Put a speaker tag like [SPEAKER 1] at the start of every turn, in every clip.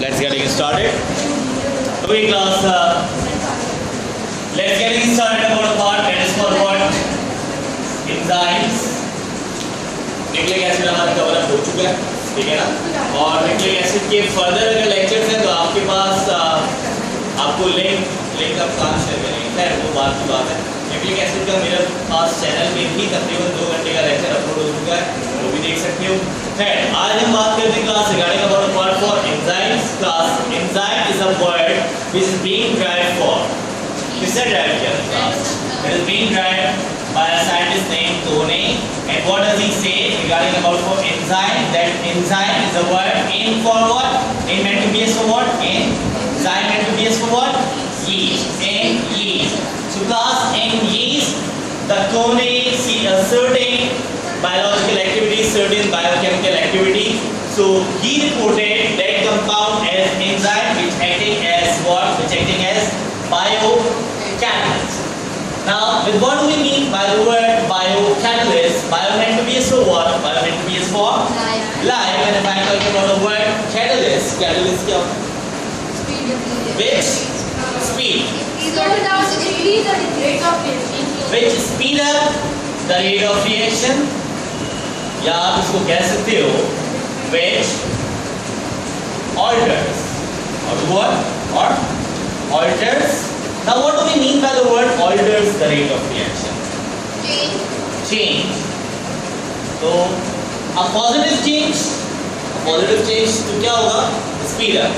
[SPEAKER 1] let's getting started. Okay, class. Let's getting started about a part that is for what? Enzymes. Nucleic acid हमारा cover up हो चुका है, ठीक है ना? और न्यूक्लिक एसिड के फर्दर अगर लेक्चर्स हैं तो आपके पास आपको लिंक आप कहाँ शेयर करेंगे, खैर वो बात की बात है। न्यूक्लिक एसिड का मेरे पास चैनल में भी तकरीबन 2 घंटे का लेक्चर अपलोड हो चुका है, वो भी देख सकते हो। खैर आज हम बात करते हैं class regarding about a word for enzymes. Class enzyme is a word which is being derived for, किससे ड्राइव किया था class? It is being derived by a scientist named Tone, and what does he say regarding about for enzyme? That enzyme is a word in for what? In meant to be used for what? Enzyme meant to be used for what? Yeast. In yeast. So class, in yeast, the Tone see a certain biological activity, certain biochemical activity. So he reported that compound as enzyme, which acting as what? Which acting as biocatalyst. Now, with what do we mean by the word biocatalyst? Bio meant to be used for what? Bio meant to be used for life. And if I am talking about the word catalyst, catalyst क्या होता है? Which speed? Which speed up the rate of reaction? या आप इसको कह सकते हो which alters or what? Or alters. Now what do we mean by the word alters the rate of reaction? Change. So a positive change तो क्या होगा? Speed up.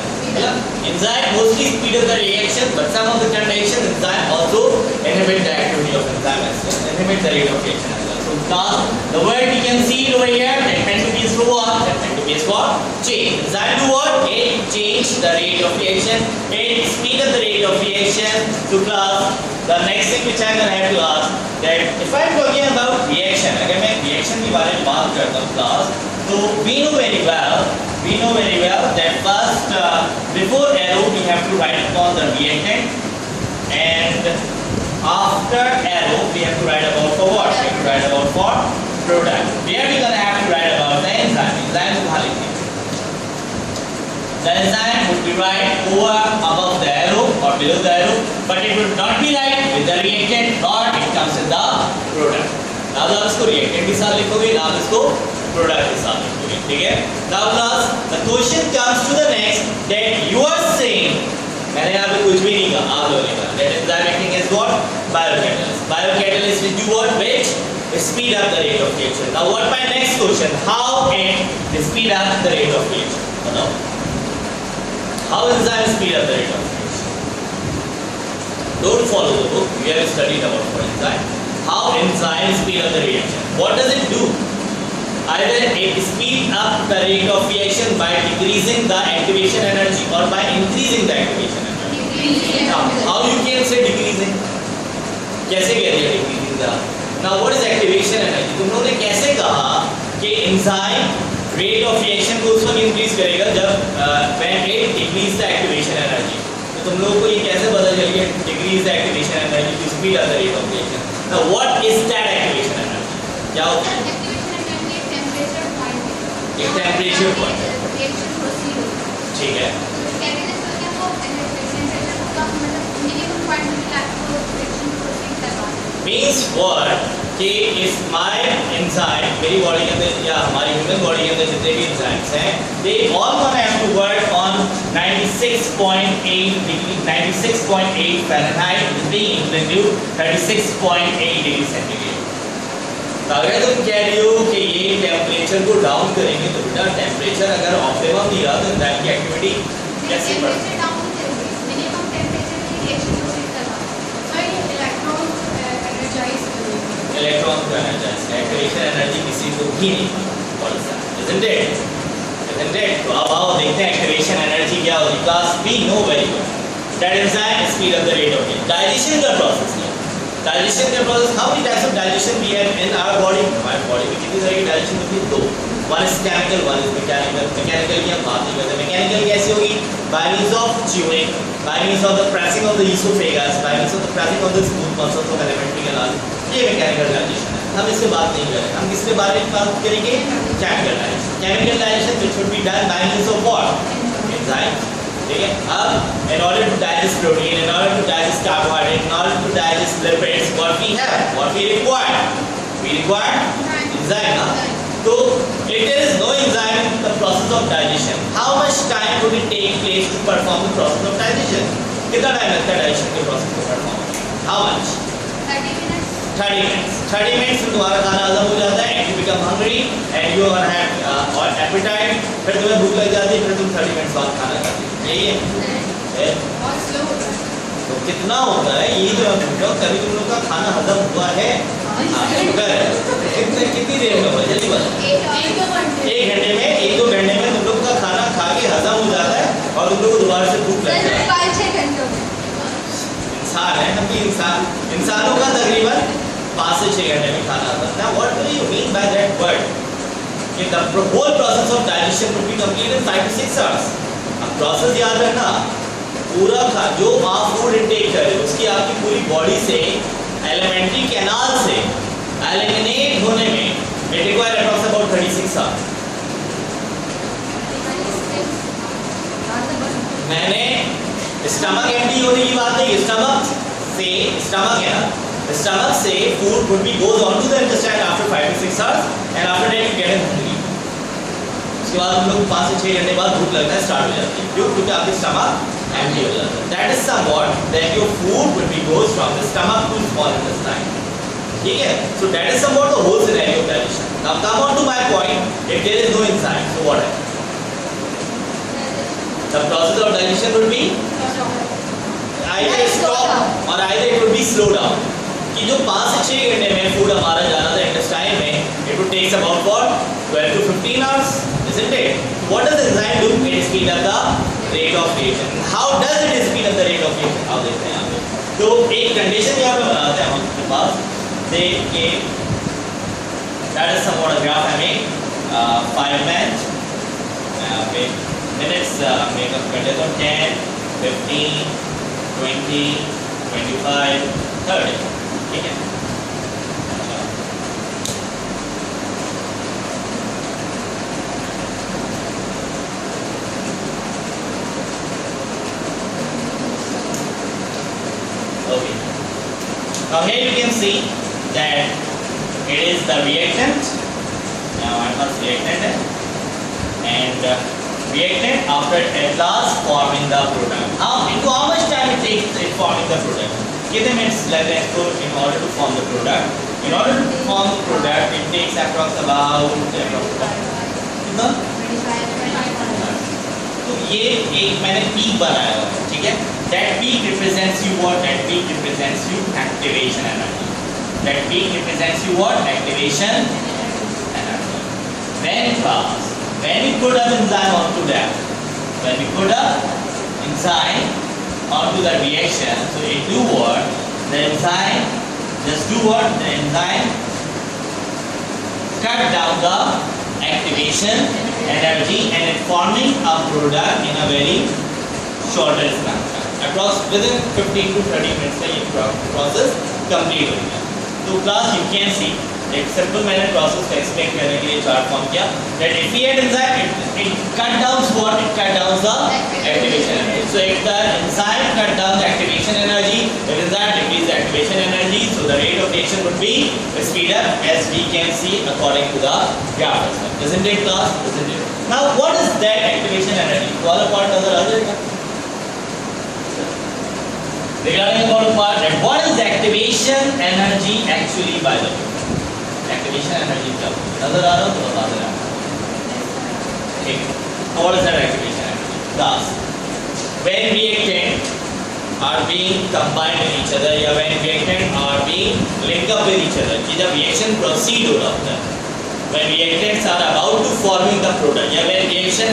[SPEAKER 1] Enzyme mostly speed up the reaction, but some of the conditions enzyme also inhibit the activity of enzyme as well, inhibit the rate of reaction as well. So class, the word we can see it over here, that meant to be used for what? That meant to be used for change. Enzyme do what? It change the rate of reaction. It speed up the rate of reaction. So class, the next thing which I am going to have to ask that if I am talking about reaction, अगर मैं reaction के बारे में बात करता हूँ class, so we know very well that first before arrow we have to write upon the reactant, and after arrow we have to write about for what? We have to write about for product. Here we gonna have to write about the enzyme. Enzyme को कहाँ लिखेंगे? The enzyme would be right over above the arrow or below the arrow, but it would not be right with the reactant, nor it comes in the product. Now आप इसको reactant के साथ लिखोगे, ना इसको product के साथ लिखोगे, ठीक है? Now class, the question comes to the next that you are saying, मैंने यहाँ पे कुछ भी नहीं कहा, आप लोगों ने कहा that enzyme acting as what? Biocatalyst. Biocatalyst will do what? Which speed up the rate of reaction. Now what my next question? How it speed up the rate of reaction? बताओ. How enzyme speed up the rate of reaction? Don't follow the book. We have studied about for enzyme. How enzyme speed up the reaction? What does it do? Either it speed up the rate of reaction by decreasing the activation energy or by increasing the activation energy. Now, how you can say decreasing? कैसे कह दिया decreasing the? Now, what is activation energy? तुम लोगों ने कैसे कहा कि enzyme rate of reaction को उस वक्त increase करेगा जब when it decrease the activation energy? तो तुम लोगों को ये कैसे पता चल गया decrease the activation energy to speed up the rate of reaction? Now, what is that activation energy? क्या होता है? एक टेम्परेचर पॉइंट है, ठीक है? Means what कि इस my enzyme मेरी बॉडी के अंदर या हमारी ह्यूमन बॉडी के अंदर जितने भी एंजाइम्स हैं, they all gonna have to work on 96.8 degree, 96.8 Fahrenheit is being equal to 36.8 degree centigrade. अगर तुम कह रही हो कि ये टेम्परेचर को डाउन करेंगे तो बेटा टेम्परेचर अगर ऑप्टिमम नहीं रहा तो एंजाइम की एक्टिविटी कैसे बढ़ेगी? इलेक्ट्रॉन को एनर्जाइज, एक्टिवेशन एनर्जी किसी को भी नहीं पता, isn't it? तो अब आओ देखते हैं एक्टिवेशन एनर्जी क्या होगी। Class we know very well that enzyme speed up the rate of digestion का process है। डाइजेशन का process, how many types of digestion we have in our body? हमारी बॉडी में कितनी तरह की डाइजेशन होती है? दो, one is chemical, one is mechanical. Mechanical की हम बात नहीं करते। मैकेनिकल कैसी होगी? By means of chewing, by means of the pressing of the oesophagus, by means of the pressing of the smooth muscles of alimentary canal, ये mechanical digestion है। हम इससे बात नहीं करेंगे, हम किसके बारे में बात करेंगे? Chemical digestion. Chemical digestion which would be done by means of what? Enzyme. ठीक है. अब in order to digest protein, in order to digest carbohydrate, in order to digest lipids, what we have, what we require enzyme. So if there is no enzyme in the process of digestion, how much time would it take place to perform the process of digestion? कितना time लगता है digestion के process को perform? How much?
[SPEAKER 2] 30 minutes.
[SPEAKER 1] 30 minutes. 30 minutes में तुम्हारा खाना हजम हो जाता है and you become hungry and you have appetite. फिर तुम्हें भूख लग जाती है, फिर तुम 30 minutes बाद खाना खाते हो. यही है.
[SPEAKER 2] बहुत स्लो होता है.
[SPEAKER 1] तो कितना होता है ये जो मैं पूछ रहा हूँ, कभी तुम लोग का खाना हजम हुआ है? हाँ, शुगर है. कितनी देर में हुआ? जल्दी बताओ. 1 घंटे में, 1-2 घंटे में तुम लोग का खाना खा के हजम हो जाता है और तुम लोग को दोबारा से भूख लगती है.
[SPEAKER 2] 5-6 घंटों में.
[SPEAKER 1] इंसान है हम भी इंसानों का तकरीबन 5 से 6 घंटे में खाना आता है. Now what do you mean by that word? कि the whole process of digestion would be complete in 5 to 6 hours. अब process याद रखना, पूरा जो आप फूड इनटेक कर रहे हो उसकी आपकी पूरी बॉडी से एलिमेंट्री कैनाल से एलिमिनेट होने में it require approx about 36 hours. मैंने स्टमक एम्प्टी होने की बात नहीं, स्टमक है ना, स्टमक से food would be goes on to the intestine after 5 to 6 hours and after that you get hungry. उसके बाद हम लोग 5 से 6 घंटे बाद भूख लगना स्टार्ट हो जाती है. क्यों? क्योंकि आपकी स्टमक एम्प्टी हो जाता है. That is somewhat that your food will be goes from the stomach to small intestine. ठीक है? So that is somewhat the whole scenario of digestion. Now come on to my point. If there is no enzyme, so what happens? The process of digestion will be either stop or either it will be slow down. कि जो 5 से 6 घंटे में food हमारा जाना था intestine में, it would take about for 12 to 15 hours, isn't it? What does the enzyme do? It speed up the rate of reaction. How does it speed up the rate of reaction? आप देखते हैं यहाँ पे. तो एक condition यहाँ पे बनाते हैं हम अपने पास, say कि that is somewhat a graph I made. 5 men यहाँ पे minutes मेकअप कर लेते हो 10, 15, 20, 25, 30. ठीक है. Okay. Now here you can see that it is the reactant. Now I must reactant है. And reactant after at last forming the product. How much time it takes in forming the product? कितने minutes लगते हैं इसको in order to form the product? In order to form the product, it takes approx about कितना? तो ये एक मैंने peak बनाया हुआ है, ठीक है? That peak represents you what? That peak represents you activation energy. That peak represents you what? Activation energy. When we put an enzyme onto that, when we put an enzyme onto the reaction, so it do what? The enzyme just do what? The enzyme cut down the activation energy and it forming a product in a very shorter span. Approx within 15 to 30 minutes का ये process complete हो गया. तो class you can see एक simple मैंने process का explain करने के लिए chart form किया. That if we add enzyme, it cut down what? It cut down the activation energy. So if the enzyme cut down the activation energy, the enzyme decrease the activation energy. So the rate of reaction would be speed up as we can see according to the graph as well. Isn't it class? Isn't it? Now what is that activation energy? तो वाला part नजर आ जाएगा. Regarding about part that what is the activation energy actually by the way? Activation energy क्या नजर आ रहा हो तो बता देना. ठीक है. What is that activation energy? Class. When reactant are being combined with each other या when reactant are being linked up with each other कि जब reaction proceed हो रहा होता है, when reactants are about to forming the product या when reaction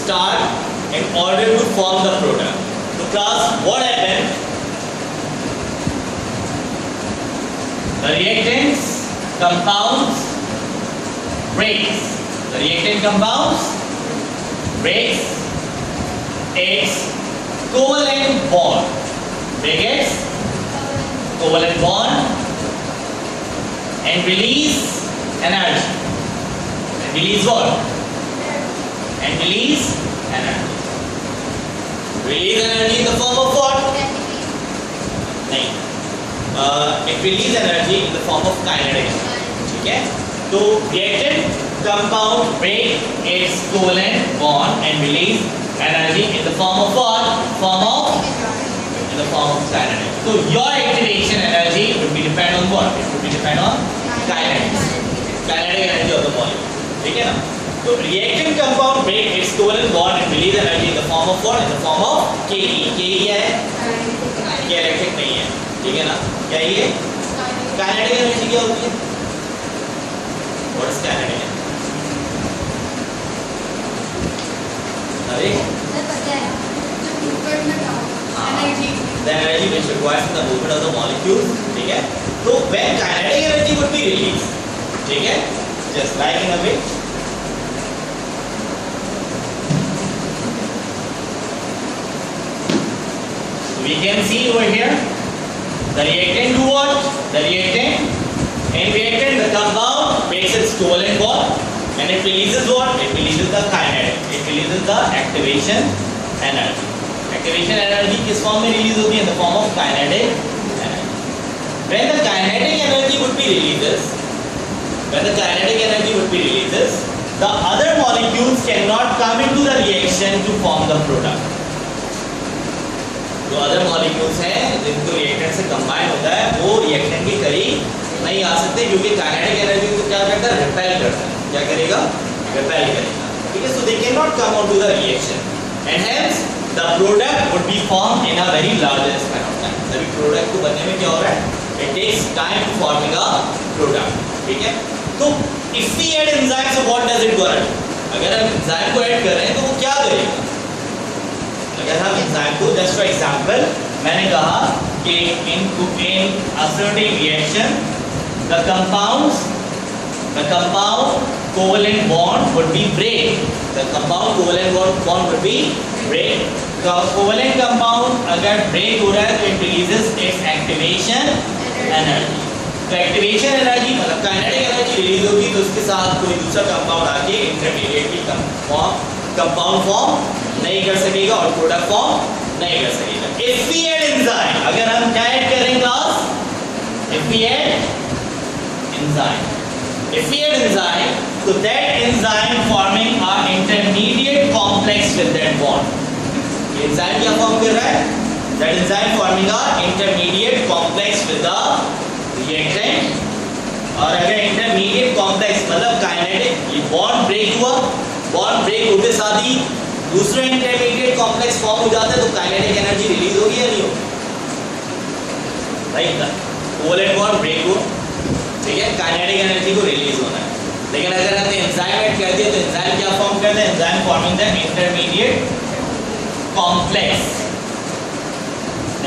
[SPEAKER 1] start in order to form the product. So class what happens? The reactants compounds breaks. The reactant compounds breaks its covalent bond. Break its covalent bond and release energy. And release what? And release energy. Release energy in the form of what? नहीं, it release energy in the form of kinetic energy. ठीक है? तो reactant compound break its covalent bond and release energy in the form of what? In the form of kinetic. So your activation energy would be depend on what? It would be depend on kinetics. Kinetic energy of the molecule. ठीक है ना? तो reactant compound break its covalent bond and release energy in the form of what? In the form of Ke. Ke क्या है? Ke electric नहीं है. ठीक है ना? क्या ये? Kinetic energy क्या होती है? What is kinetic energy? अरे? The energy which requires in the movement of the molecule. ठीक है? तो when kinetic energy would be released, ठीक है? Just like in a way. We can see over here the reactant do what? The reactant in reactant the compound breaks its covalent bond and it releases what? It releases the kinetic. It releases the activation energy. Activation energy किस form में release होती है? In the form of kinetic energy. When the kinetic energy would be releases, the other molecules cannot come into the reaction to form the product. जो other molecules हैं जिनको reactant से combine होता है वो रिएक्टेंट के करीब नहीं आ सकते क्योंकि काइनेटिक एनर्जी को क्या करता है? रिपेल करता है. क्या करेगा? रिपेल करेगा. ठीक है? So they can not come on to the reaction and hence the product would be form in a very larger span of time. तभी प्रोडक्ट को बनने में क्या हो रहा है? It takes time to forming a product. ठीक है? तो if we add enzyme so what does it go? अगर हम एंजाइम को ऐड कर रहे हैं तो वो क्या करेगा? अगर हम एंजाइम को जस्ट फॉर एग्जांपल मैंने कहा कि इन a certain reaction the compound covalent bond would be break. The compound covalent bond would be break. Covalent compound अगर break हो रहा है तो it releases its activation energy. तो एक्टिवेशन एनर्जी मतलब काइनेटिक एनर्जी रिलीज होगी तो उसके साथ कोई दूसरा कंपाउंड आके इंटरमीडिएट की कंपाउंड फॉर्म नहीं कर सकेगा और प्रोडक्ट फॉर्म नहीं कर सकेगा. इफ वी ऐड एंजाइम, अगर हम क्या ऐड करें class? If we add enzyme तो that enzyme forming a intermediate complex with that bond. ये एंजाइम क्या फॉर्म कर रहा है? That enzyme forming a intermediate complex with the reactant. और अगर इंटरमीडिएट कॉम्प्लेक्स मतलब काइनेटिक ये बॉन्ड ब्रेक हुआ, बॉन्ड ब्रेक होते साथ ही दूसरा इंटरमीडिएट कॉम्प्लेक्स फॉर्म हो जाता है तो काइनेटिक एनर्जी रिलीज होगी या नहीं होगी? राइट ना? कोवलेंट बॉन्ड ब्रेक हो, ठीक है, काइनेटिक एनर्जी को रिलीज होना है. लेकिन अगर हमने एंजाइम ऐड कर दिया तो एंजाइम क्या फॉर्म करता है? Enzyme forming the intermediate complex.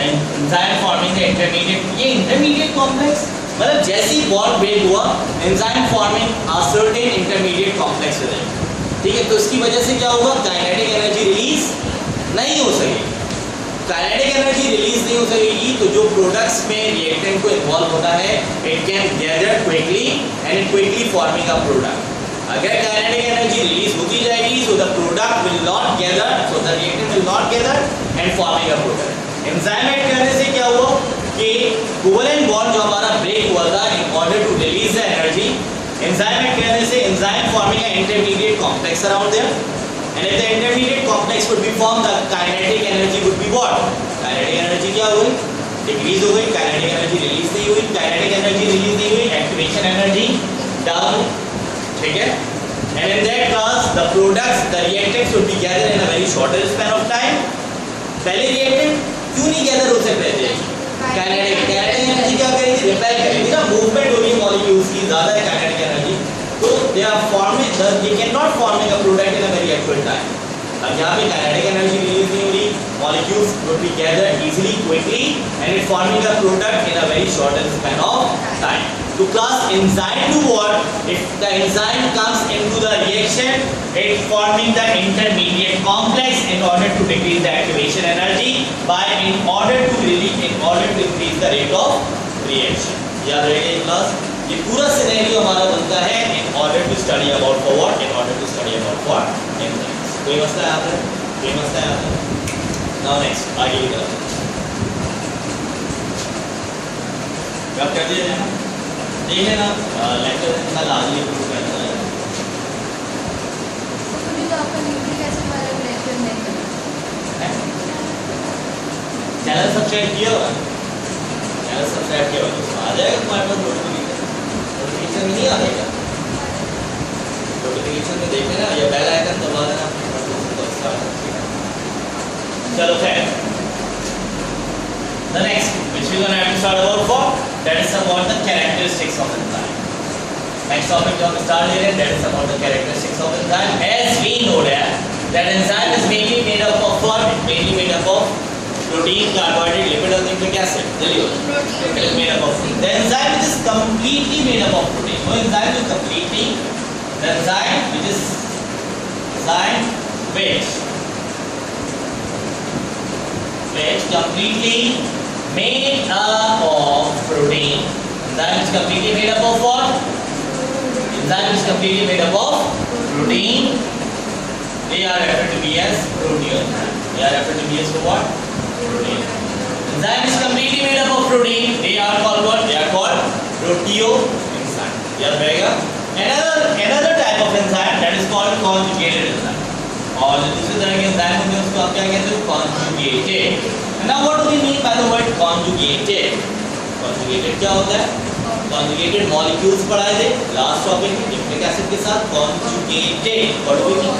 [SPEAKER 1] Enzyme forming the intermediate, ये इंटरमीडिएट कॉम्प्लेक्स मतलब जैसे ही बॉन्ड ब्रेक हुआ enzyme forming a certain intermediate complex with it. ठीक है? तो इसकी वजह से क्या होगा? काइनेटिक एनर्जी रिलीज नहीं हो सकेगी. काइनेटिक एनर्जी रिलीज नहीं हो सकेगी तो जो प्रोडक्ट्स में रिएक्टेंट को इन्वॉल्व होता है it can gather quickly and it quickly forming a product. अगर काइनेटिक एनर्जी रिलीज होती जाएगी so the product will not gather, so the reactant will not gather and forming a product. Enzyme add करने से क्या हुआ कि covalent bond जो हमारा ब्रेक हुआ था in order to release the energy, enzyme add करने से enzyme forming an intermediate complex around there, and if the intermediate complex would be formed the kinetic energy would be what? Kinetic energy क्या हो गई? Decrease हो गई. Kinetic energy release नहीं हुई. Kinetic energy release नहीं हुई, एक्टिवेशन एनर्जी डाउन. ठीक है? and in that class the products, the reactants would be gathered in a very shorter span of time. पहले रिएक्टेंट क्यों नहीं गैदर हो सकते थे? काइनेटिक एनर्जी क्या करेगी? रिपेल करेगी ना. मूवमेंट हो रही है मॉलिक्यूल्स की, ज्यादा है काइनेटिक एनर्जी तो they are forming, they can not forming a product in a very accurate time. अब यहाँ पे काइनेटिक एनर्जी रिलीज नहीं हो रही, molecules would be gathered easily quickly and it forming a product in a very shorter span of time. To class enzyme do what? If the enzyme comes into the reaction, it's forming the intermediate complex in order to decrease the activation energy in order to increase the rate of reaction. याद रखिए class, ये पूरा scenario हमारा बनता है in order to study about for what? In order to study about what? Enzymes. कोई मसला है यहाँ पर? कोई मसला है यहाँ पर? नाउ नेक्स्ट आगे की तरफ कब कर दिया जाए देख लेना लेक्चर कल आज ही शुरू करना है
[SPEAKER 2] मुझे तो आपका न्यूट्रिक एसिड वाला लेक्चर नहीं करना।
[SPEAKER 1] चैनल सब्सक्राइब किया होगा चैनल सब्सक्राइब किया होगा तो आ जाएगा तुम्हारे पास नोटिफिकेशन नहीं आ जाएगा नोटिफिकेशन में देख लेना या बेल आइकन दबा देना तो चलो खैर the next which we gonna have to start about for that is about the characteristics of enzyme. Next topic जो हम start ले रहे हैं that is about the characteristics of enzyme. As we know that enzyme is mainly made up of what? It's mainly made up of protein, carbohydrate, lipid और nucleic acid. जल्दी हो it is made up of protein. The enzyme which is completely made up of protein. वो enzyme जो completely the enzyme which is completely made up of protein. Enzyme is completely made up of what? Enzyme is completely made up of protein. They are referred to be as proteoenzyme. They are referred to be as what? Protein. Enzyme is completely made up of protein. They are called what? They are called proteoenzyme. याद रहेगा? Another type of enzyme that is called conjugated enzyme. और दूसरी तरह के enzyme होंगे उसको आप क्या कहते हो conjugated. Now what do we mean by the word conjugated? Conjugated क्या होता है? Conjugated molecules पढ़ाए थे लास्ट टॉपिक में न्यूक्लिक एसिड के साथ conjugated. What do we mean?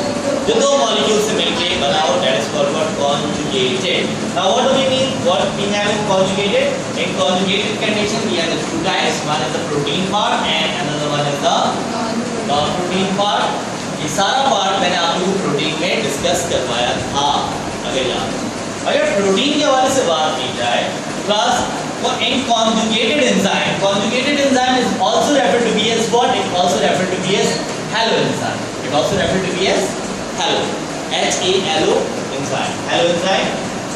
[SPEAKER 1] जो दो molecules से मिलके बना हो that is called what? Conjugated. Now what do we mean? What we have in conjugated? In conjugated condition we have the two types. One is the protein part and another one is the non-protein part. ये सारा part मैंने आप लोगों को protein में discuss करवाया था अगर याद अगर प्रोटीन के हवाले से बात की जाए प्लस वो इन conjugated enzyme is also referred to be as what? It also referred to be as halo enzyme. It also referred to be as halo H-A-L-O enzyme. Halo enzyme.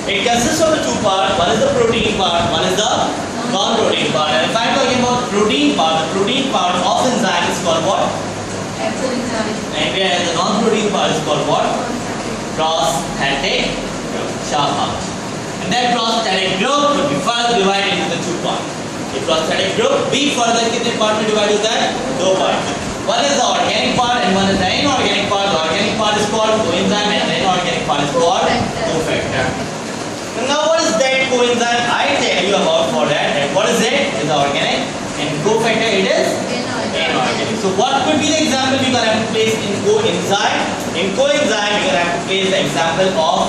[SPEAKER 1] It consists of the two parts. One is the protein part. One is the non-protein part. And if I'm talking about protein part, the protein part of enzyme is called what? And whereas the non-protein part is called what? Prosthetic group. Shabash. And that prosthetic group will be further divided into the two parts. The prosthetic group भी further कितने part में divide होता है? दो part. One is the organic part and one is the inorganic part. The organic part is called coenzyme and the inorganic part is called cofactor. Now what is that coenzyme? I tell you about for that. And what is it? It is organic and cofactor it is inorganic. So what could be the example we gonna have to place in coenzyme? In coenzyme we gonna have to place the example of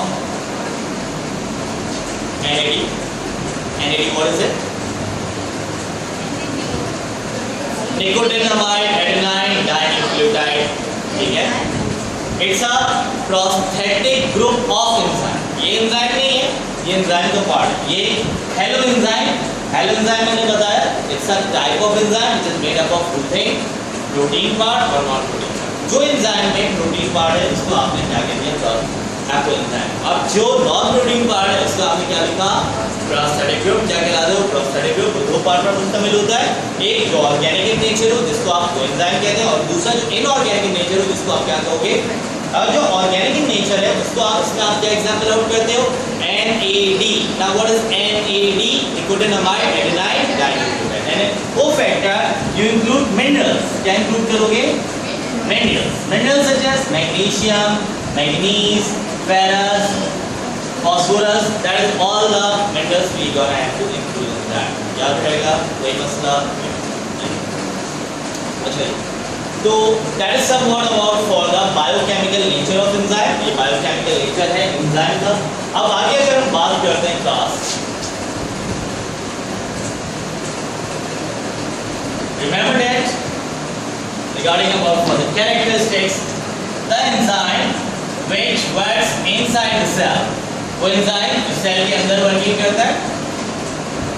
[SPEAKER 1] NAD. NAD what is it? Nicotinamide adenine dinucleotide. ठीक है? It's a prosthetic group of enzyme. ये enzyme नहीं है, ये enzyme का part है. ये halo enzyme मैंने बताया. It's a type of enzyme which is made up of two things, protein part और non-protein part. जो enzyme में protein part है, उसको आपने क्या कह दिया? Apoenzyme. अब जो non-protein part है, उसको आपने क्या लिखा? Prosthetic group. क्या कहलाता है? Prosthetic group दो part पर मुश्तमिल होता है. एक जो organic in nature हो, जिसको आप coenzyme कहते हैं, और दूसरा जो inorganic in nature हो, जिसको आप क्या कहोगे? अब जो organic in nature है, उसको आप इसमें आप क्या example out करते हो? NAD. Now what is NAD? Nicotinamide adenine dinucleotide. And cofactor you include minerals. क्या include करोगे? Minerals. Minerals such as magnesium, manganese, ferrous, phosphorus. That is all the minerals we gonna have to include in that. याद रहेगा कोई मसला? अच्छा तो that is somewhat about for the biochemical nature of enzyme. ये biochemical nature है enzyme का. अब आगे अगर हम बात करते हैं class, remember that regarding about for the characteristics, the enzyme which works inside the cell. वो enzyme जो cell के अंदर working करता है.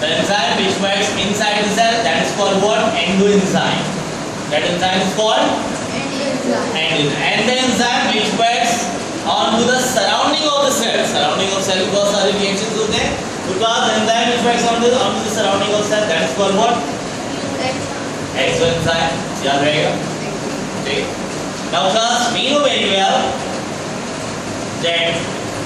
[SPEAKER 1] The enzyme which works inside the cell, that is called what? Endoenzyme. That enzyme is called endoenzyme. And the enzyme which works onto the surrounding of the cell. Surrounding of cell बहुत सारे reactions होते हैं. Because the enzyme which works onto the surrounding of cell, that is called what? Exoenzyme. याद रहेगा? Okay. Now class, we know very well that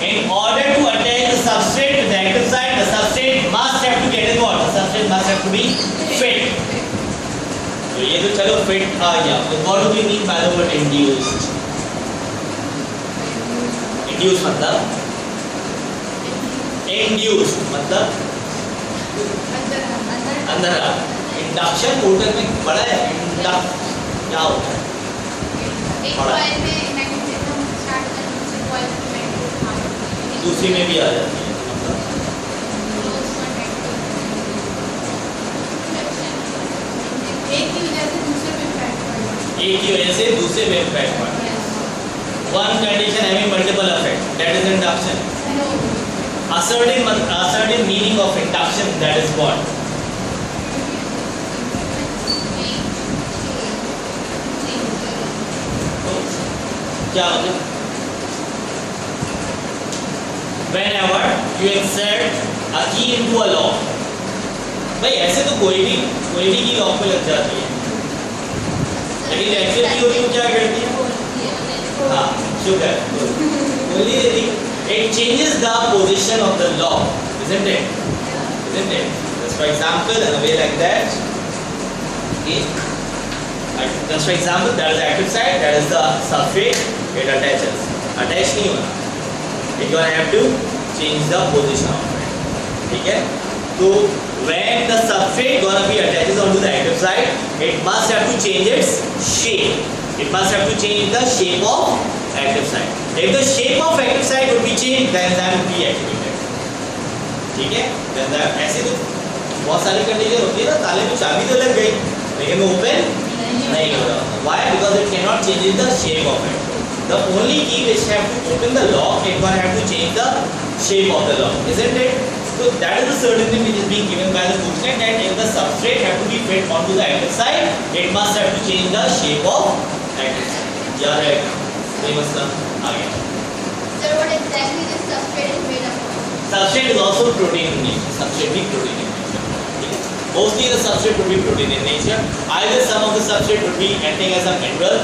[SPEAKER 1] In order to attach the substrate to the active site, the substrate must have to get what? The substrate must have to be fit. तो ये तो चलो fit आ गया. What do we mean by the word induced? Induced मतलब? Induced मतलब? अंदर आ. Induction motor में बड़ा है. Induct क्या होता है? दूसरी में भी आ जाती है. एक की वजह से दूसरे में इफेक्ट पड़ता है. One condition having multiple effects, that is induction. A certain meaning of induction, that is what? क्या मतलब? Whenever you insert a key into a lock, भाई ऐसे तो कोई भी की लॉक में लग जाती है, लेकिन एक्चुअल की होती है क्या करती है? हाँ, शुगर बोली देती. It changes the position of the lock, isn't it? Isn't it? Just for example, in a way like that. Okay. Just for example, that is the active side, that is the substrate. It attaches. Attach नहीं होना. It gonna have to change the position of it. ठीक है? तो when the substrate gonna be attaches onto the active side, it must have to change its shape. It must have to change the shape of active side. If the shape of active side would be changed, then enzyme would be activated. ठीक है? Then ऐसे तो बहुत सारी condition होती है ना. ताले में चाबी तो लग गई, लेकिन वो ओपन नहीं हो रहा. Why? Because it cannot change the shape of it. The only key which have to open the lock, it gonna have to change the shape of the lock, isn't it? So that is the certainty which is being given by the booklet, that if the substrate have to be fit onto the active side, it must have to change the shape of active side. याद रहेगा? सही मसला आ गया.
[SPEAKER 2] Sir, what exactly this substrate is made up of?
[SPEAKER 1] Substrate is also protein in nature. Substrate भी protein in nature. Mostly the substrate would be protein in nature. Either some of the substrate would be acting as a mineral,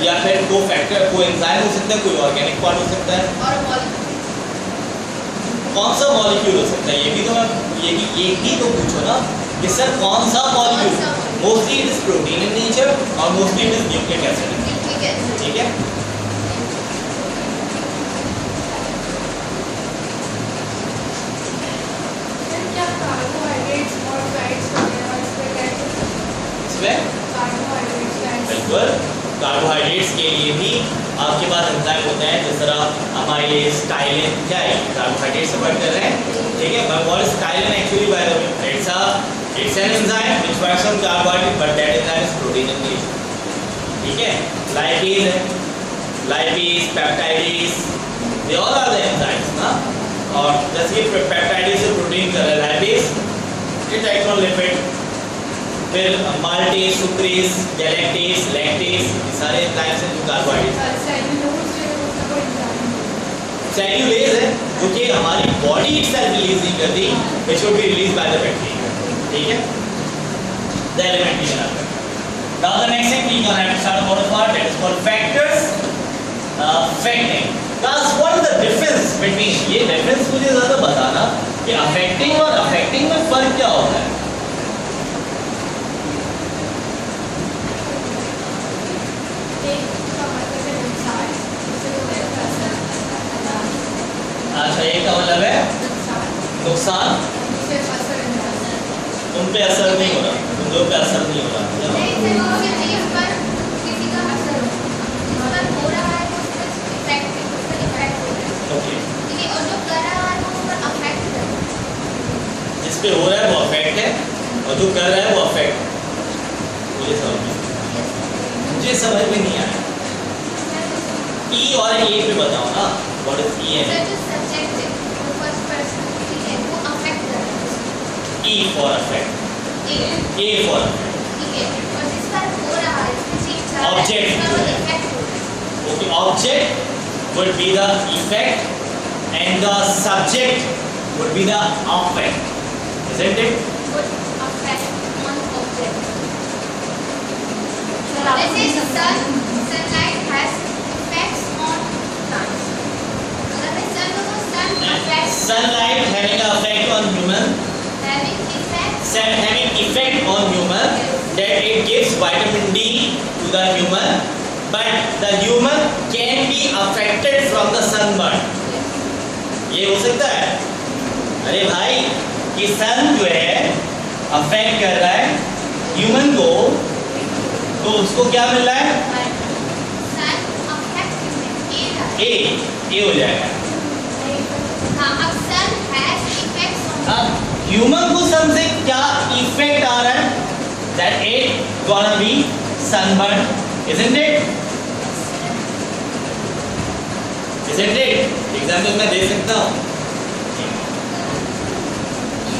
[SPEAKER 1] या फिर cofactor, coenzyme हो सकता है, कोई organic part हो सकता है.
[SPEAKER 2] और molecule.
[SPEAKER 1] कौन सा मॉलिक्यूल हो सकता है? ये भी तो मैं ये भी तो पूछो ना कि सर कौन सा molecule. Mostly it is protein in nature और mostly it is nucleic acid. ठीक है?
[SPEAKER 2] क्या कार्बोहाइड्रेट्स और फैट्स वगैरह इसमें कैसे?
[SPEAKER 1] इसमें बिल्कुल कार्बोहाइड्रेट्स के लिए भी आपके पास एंजाइम होते हैं, जिस तरह अमाइलेज, काइलिन. क्या है? कार्बोहाइड्रेट से वर्क कर रहे हैं. ठीक है? But what is ptyalin actually? By the way it's an enzyme which works on carbohydrate, but that enzyme is protein in nature. ठीक है? लाइपेज है, lipase, peptidase, they all are the enzymes ना. और जैसे कि पेप्टाइडेज से protein कर रहा है, lipase it acts on lipid. फिर माल्टेज, सुक्रेज, गैलेक्टेज, लैक्टेज, सारे एंजाइम्स हैं जो कार्बोहाइड्रेट. सेल्यूलेज है जो कि हमारी बॉडी इटसेल्फ रिलीज नहीं करती, which would be release by the bacteria. ठीक है? द एलिमेंट की बना कर. Now the next thing we gonna have to start about a part that is called factors. Affecting. Thus what is the difference between, ये difference मुझे ज़्यादा बताना कि अफेक्टिंग और अफेक्टिंग में फर्क क्या होता है. अच्छा, एक का मतलब है नुकसान, तुम पे असर नहीं हो रहा, तुम लोग पे असर नहीं हो रहा. जिस पे हो रहा है वो अफेक्ट है और जो कर रहा है वो अफेक्ट. मुझे समझ में नहीं आया. ई और ए पे बताओ ना. What is E and E for effect. A for object. Okay, object would be the effect and the subject would be the effect, isn't it?
[SPEAKER 2] Would affect one object. Let's say sunlight has effects on plants. अगर मैं sun को
[SPEAKER 1] Sunlight having an effect on human. Having effect on human, that it gives vitamin D to the human, but the human can be affected from the sunburn. ये हो सकता है? अरे भाई, कि सन जो है अफेक्ट कर रहा है ह्यूमन को, तो उसको क्या मिल रहा है? ए हो जाएगा। अब ह्यूमन को सन से क्या इफेक्ट आ रहा है? That it gonna be sunburn, isn't it? Isn't it? Example मैं दे सकता हूँ।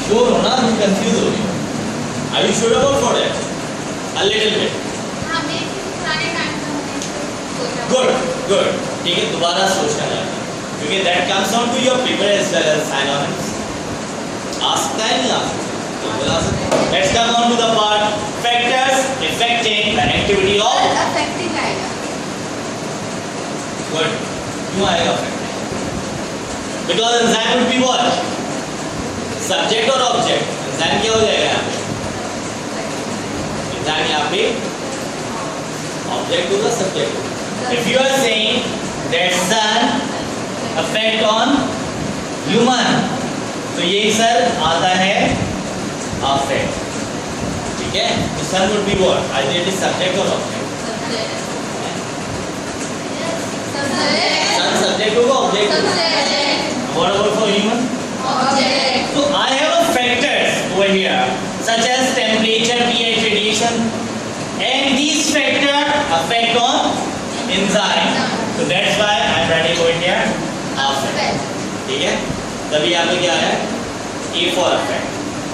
[SPEAKER 1] श्योर हो ना? तुम कंफ्यूज हो रही हो। Are you sure about for that? A little bit. Good, good. ठीक है, दोबारा सोचना चाहिए, क्योंकि that comes down to your paper as well as synonyms. आ सकता है नहीं आ सकता? तो बुला सकते हैं। Let's come on to the part factors affecting the activity of.
[SPEAKER 2] affecting आएगा।
[SPEAKER 1] Good. क्यों आएगा affecting? Because enzyme would be what? Subject or object? Enzyme क्या हो जाएगा यहाँ पे? Enzyme यहाँ पे object होगा, subject होगा। If you are saying that sun affect on human, तो ये सर आता है affect, ठीक है? तो sun would be what? Either it is subject or object. Sun subject होगा, object होगा. What about for human?
[SPEAKER 2] Object.
[SPEAKER 1] So I have factors over here such as temperature, pH, radiation, and these factors affect on enzyme. So that's why I am writing over here affect. ठीक है? तभी यहाँ पे क्या है? A for effect.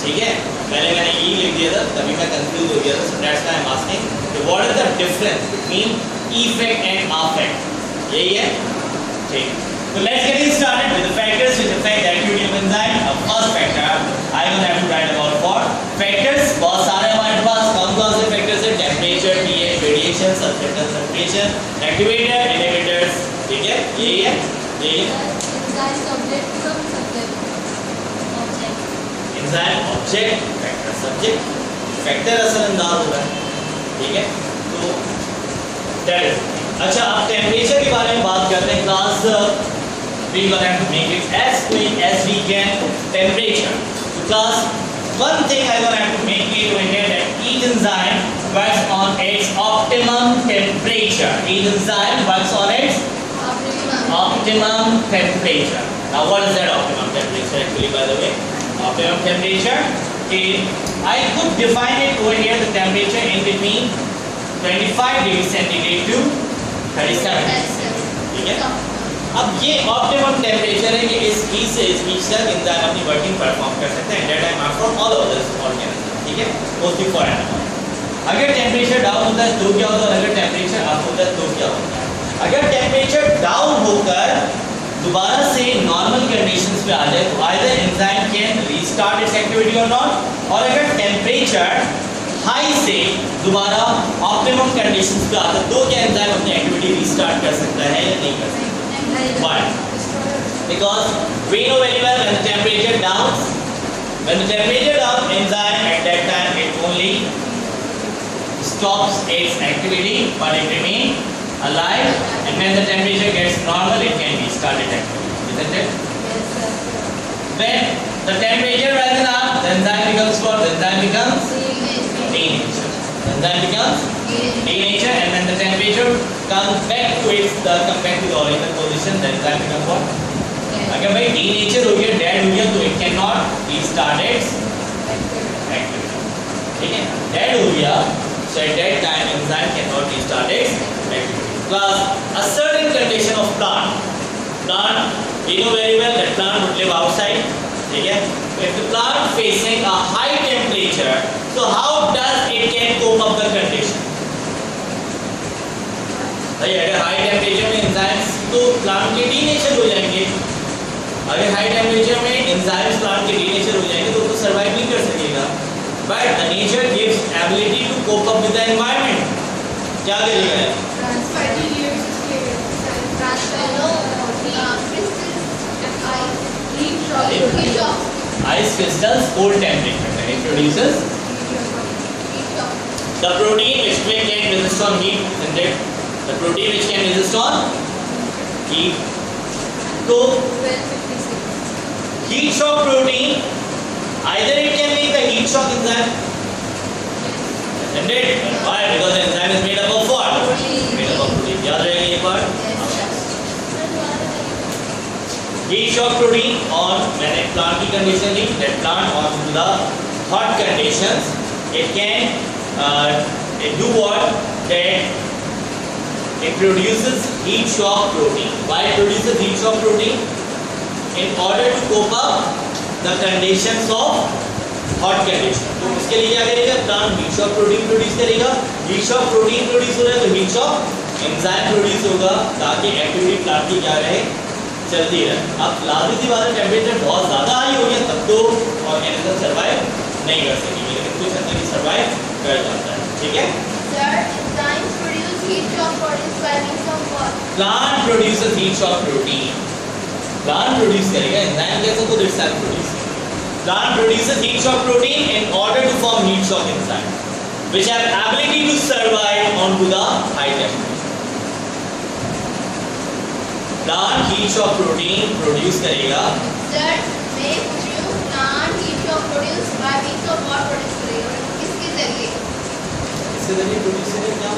[SPEAKER 1] ठीक है? पहले मैंने E लिख दिया था, तभी मैं कंफ्यूज हो गया था. So that's why I am asking what is the difference between effect and affect? यही है? ठीक. So let's get started with the factors which affect the activity of enzyme. First factor I will have to write about for factors. बहुत सारे हमारे पास कौन-कौन से factors हैं? Temperature, pH, radiation, substance concentration, activator, inhibitors. ठीक है? यही है? यही है? Enzyme object, factor subject. Factor असल अंदाज होगा, ठीक है? तो that is. अच्छा, अब टेम्परेचर के बारे में बात करते हैं. Class we will have to make it as quick as we can. Temperature. Because one thing I will have to make it over here that each enzyme works on its optimum temperature. Each enzyme works on its optimum temperature. Now what is that optimum temperature actually, by the way? Optimum temperature is, I could define it over here, the temperature in between 25 degrees centigrade to 37 degrees centigrade. ठीक है? अब ये optimum temperature है कि इस बीच से इस बीच तक एंजाइम अपनी वर्किंग परफॉर्म कर सकते हैं. Data time for all others organism. ठीक है? Mostly for animal. अगर टेम्परेचर डाउन होता है तो क्या होता है, और अगर टेम्परेचर अप होता है तो क्या होता है? अगर टेम्परेचर डाउन होकर दोबारा से नॉर्मल कंडीशंस पे आ जाए तो either enzyme can restart it's activity और नॉट, और अगर टेम्परेचर हाई से दोबारा ऑप्टिमम कंडीशंस पे आता है तो क्या एंजाइम अपनी एक्टिविटी रीस्टार्ट कर सकता है या नहीं कर सकता? Why? Because we know very well when the temperature down, enzyme at that time it only stops its activity, but it remains alive, and when the temperature gets normal, it can restart its activity. Isn't it?
[SPEAKER 2] Yes, sir.
[SPEAKER 1] When the temperature rises up, the enzyme becomes what? The enzyme becomes denature. The enzyme becomes denature, and when the temperature comes back to the original position, the enzyme becomes what? अगर भाई denature हो गया, dead हो गया, तो it cannot restart its activity. ठीक है? Dead हो गया, so at that time enzyme cannot restart its activity. Plus a certain condition of plant, we know very well that plant would live outside. ठीक है? If the plant facing a high temperature, so how does it can cope up the condition? भाई अगर high temperature में enzymes तो plant के denature हो जाएंगे. अगर हाई टेम्परेचर में एंजाइम्स प्लांट के डीनेचर हो जाएंगे तो सर्वाइव नहीं कर सकेगा. But the nature gives ability to cope up with the environment. क्या करेगा?
[SPEAKER 2] Heat shock.
[SPEAKER 1] Ice crystals cold temperature when it produces
[SPEAKER 2] Heat shock.
[SPEAKER 1] the protein which can resist on heat, isn't it? The protein which can resist on heat. So
[SPEAKER 2] 1256.
[SPEAKER 1] heat shock protein, either it can make the heat shock enzyme, isn't it? Why? Because the enzyme is made up of what? Made up of protein. याद रहेगा ये part? Heat shock protein on when a plant की condition Lee, that plant on to the hot conditions, it can it do what? That it produces heat shock protein. Why it produces heat shock protein? In order to cope up the conditions of hot condition. तो उसके लिए क्या करेगा? Plant heat shock protein produce करेगा. Heat shock protein produce हो रहा है तो हीट शॉक एंजाइम प्रोड्यूस होगा ताकि एक्टिविटी प्लांट की क्या रहे, चलती रहे. अब लाजमी सी बात है टेम्परेचर बहुत ज़्यादा हाई हो गया तब तो ऑर्गेनिज्म सर्वाइव नहीं कर सकेंगे, लेकिन कुछ हद तक सर्वाइव कर जाता है. ठीक है.
[SPEAKER 2] Sir, enzymes produce heat shock proteins by means of what?
[SPEAKER 1] Plant produces heat shock protein. Plant produce करेगा, एंजाइम कैसे खुद itself produce. Plant produces heat shock protein in order to form heat shock enzymes, which have ability to survive onto the high temperature. Plant heat shock protein produce करेगा.
[SPEAKER 2] Sir, मैं पूछ रही हूँ plant heat shock produce by means of what produce करेगा? किसके जरिए?
[SPEAKER 1] किसके जरिए प्रोड्यूस करेगा?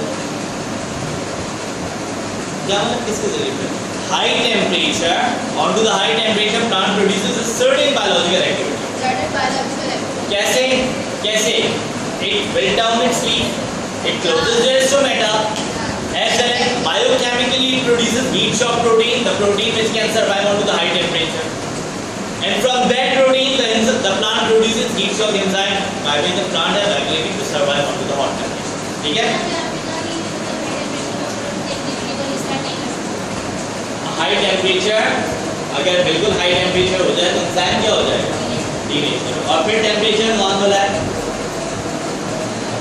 [SPEAKER 1] क्या मतलब किसके जरिए? High temperature, onto the high temperature plant produces a certain biological activity.
[SPEAKER 2] Certain biological activity.
[SPEAKER 1] कैसे? कैसे? It breaks down its leaf. It closes the stomata. As well as biochemically it produces heat shock protein, the protein which can survive onto the high temperature. And from that protein, the plant produces heat shock enzyme by which the plant has ability to survive onto the hot temperature. ठीक है? High temperature अगर बिल्कुल high temperature हो जाए तो enzyme क्या हो जाएगा? डीनेचर. और फिर टेम्परेचर नॉर्मल है,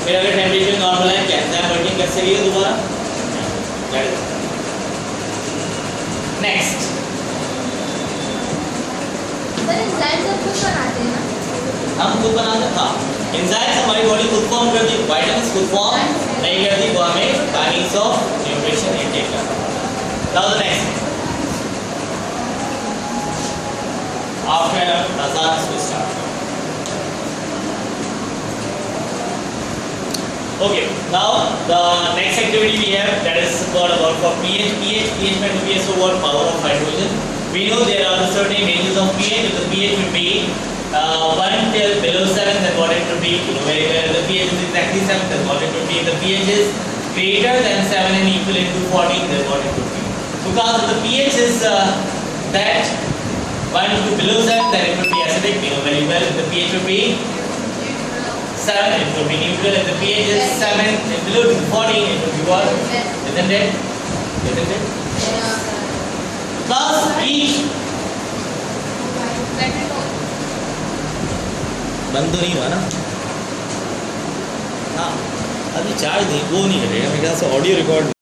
[SPEAKER 1] फिर अगर टेम्परेचर नॉर्मल है क्या एंजाइम वर्किंग कर सकेगा दोबारा? नेक्स्ट.
[SPEAKER 2] सर एंजाइम्स हम खुद बनाते हैं ना?
[SPEAKER 1] हम खुद बनाते हैं. हाँ, एंजाइम्स हमारी बॉडी खुद फॉर्म करती है, विटामिन्स खुद फॉर्म नहीं करती, वो हमें bye means of nutrition intake करता है. Now the next. After Razans we start. Okay, now the next activity we have, that is what about for pH. pH meant to be a so what power of hydrogen. We know there are certain ranges of pH. If the pH would be 1 till below 7, then what it would be? You know very well. The pH is exactly 7, then what it would be? If the pH is greater than 7 and equivalent to 14, then what it would be? Because if the pH is that 1 to below 7, then it would be acidic. We know very well. If the pH would be 7, it would be neutral. If the pH is 7 and below 14, it would be what? Isn't it? Isn't it? Plus each. बंद तो नहीं हुआ ना? हाँ, अभी charge नहीं, वो नहीं करेगा मेरे ख्याल से. Audio record